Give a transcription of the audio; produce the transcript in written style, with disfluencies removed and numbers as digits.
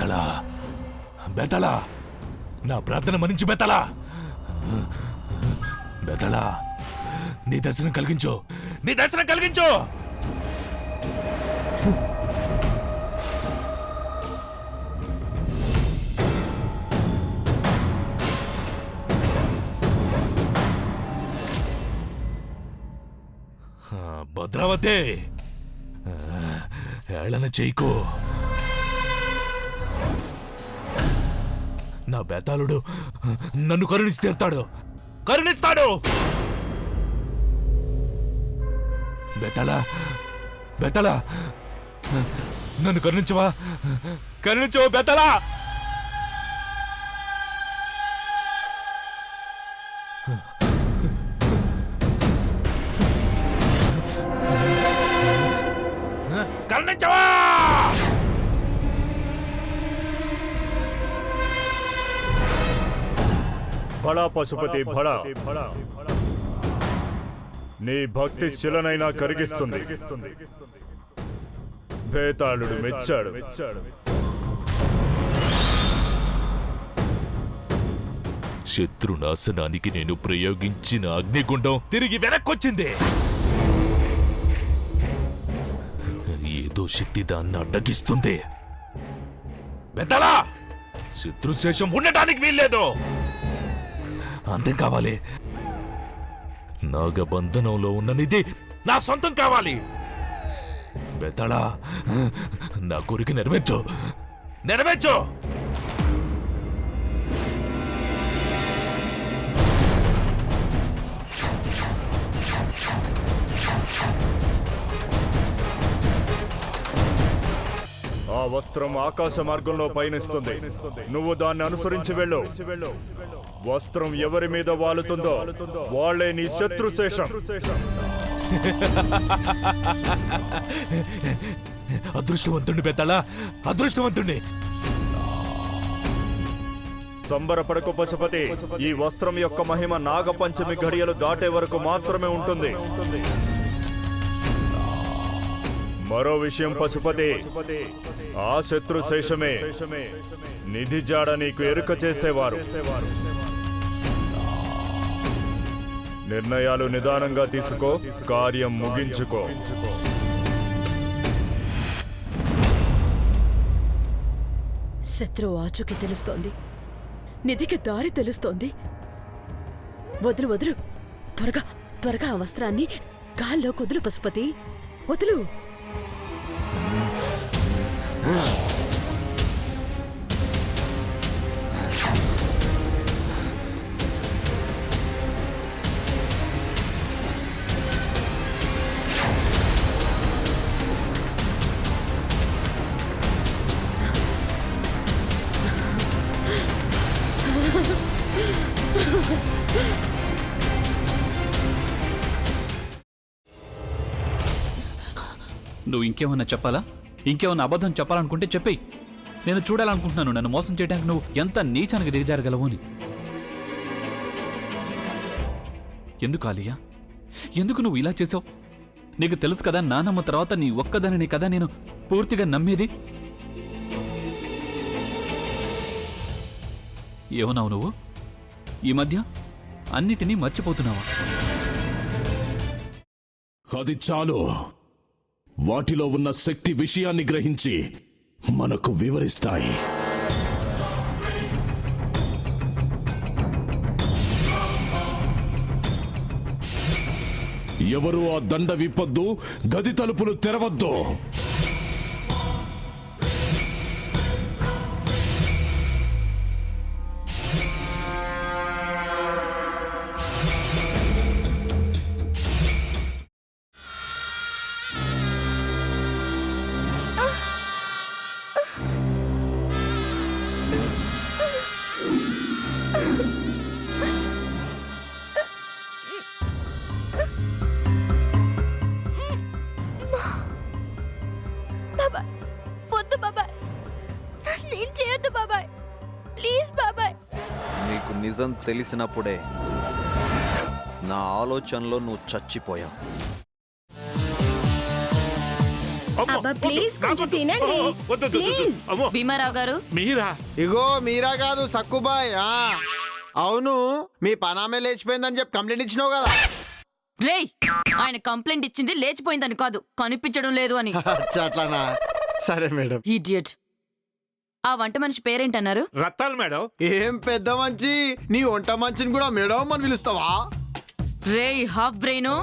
బెతలా బెతలా నా ప్రార్థన మన్నించు బెతలా బెతలా నీ దర్శనం కలిగించు నీ దర్శనం కలిగించు భద్రావతి ఏళన చేయకు నా బేతాళుడు నన్ను కరుణిసి తీరుతాడు కరుణిస్తాడు బేతాళా బేతాళా నన్ను కరుణించవా బేతాళా కరుణించవా బడా పశుపతి బడా నీ భక్తి శిలనైనా కరిగిస్తుంది బేతాళుడు మెచ్చాడు శత్రునాశనానికి నేను ప్రయోగించిన అగ్నిగుండం తిరిగి వెనక్కొచ్చింది ఏదో శక్తి దాన్ని అడ్డగిస్తుంది బెతలా శత్రుశేషం ఉండటానికి వీల్లేదు అంతం కావాలి నాగబంధనంలో ఉన్న నిధి నా సొంతం కావాలి బెతలా నా కోరిక నెరవేర్చు ఆ వస్త్రం ఆకాశ మార్గంలో పయనిస్తుంది నువ్వు దాన్ని అనుసరించి వెళ్ళు వస్త్రం ఎవరి మీద వాలుతుందో వాళ్లే నీ శత్రుశేషం అదృష్టవంతుణ్ణి బెతలా అదృష్టవంతుణ్ణి సంబరపడకు పశుపతి ఈ వస్త్రం యొక్క మహిమ నాగపంచమి ఘడియలు దాటే వరకు మాత్రమే ఉంటుంది మరో విషయం పశుపతి ఆ శత్రుశేషమే నిధి జాడ నీకు ఎరుక చేసేవారు నిర్ణయాలు నిదానంగా తీసుకో కార్యం ముగించుకో శత్రువు ఆచూకీ తెలుస్తోంది నిధికి దారి తెలుస్తోంది వదులు త్వరగా ఆ వస్త్రాన్ని గాల్లో కుదురు పశుపతి వదులు నువ్వు ఇంకేమన్నా చెప్పాలా ఇంకేమన్నా అబద్ధం చెప్పాలనుకుంటే చెప్పేయి నేను చూడాలనుకుంటున్నాను నన్ను మోసం చేయడానికి నువ్వు ఎంత నీచానికి దిగజారగలవు అని ఎందుకు ఆలియా ఎందుకు నువ్వు ఇలా చేసావు నీకు తెలుసు కదా నానమ్మ తర్వాత నీ ఒక్కదానిని కదా నేను పూర్తిగా నమ్మేది ఏమన్నావు నువ్వు ఈ మధ్య అన్నిటినీ మర్చిపోతున్నావా అది చాలు వాటిలో ఉన్న శక్తి విషయాన్ని గ్రహించి మనకు వివరిస్తాయి ఎవరు ఆ దండ విప్పొద్దు గది తలుపులు తెరవద్దు నిజం తెలిసినప్పుడే నా ఆలోచనలో నువ్వు చచ్చిపోయావు. అబ్బా ప్లీజ్ కొంచెం తినండి ప్లీజ్. భీమారావు గారు మీరా? ఇగో మీరా కాదు సక్కుబాయ్. అవును, మీ పనామే లేచిపోయిందని చెప్పి కంప్లైంట్ ఇచ్చినావు కదా. రేయ్, ఆయన కంప్లైంట్ ఇచ్చింది లేచిపోయిందని కాదు, కనిపించడం లేదు అని. అచ్చా, అట్లానా? సరే మేడం. ఇడియట్. ఆ వంట మనిషి పేరేంటన్నారు? రత్తాలు మేడం. ఏం పెద్ద మంచి, నీ వంట మంచిని కూడా మేడం అని పిలుస్తావా? రేయ్ హాఫ్ బ్రెయిన్,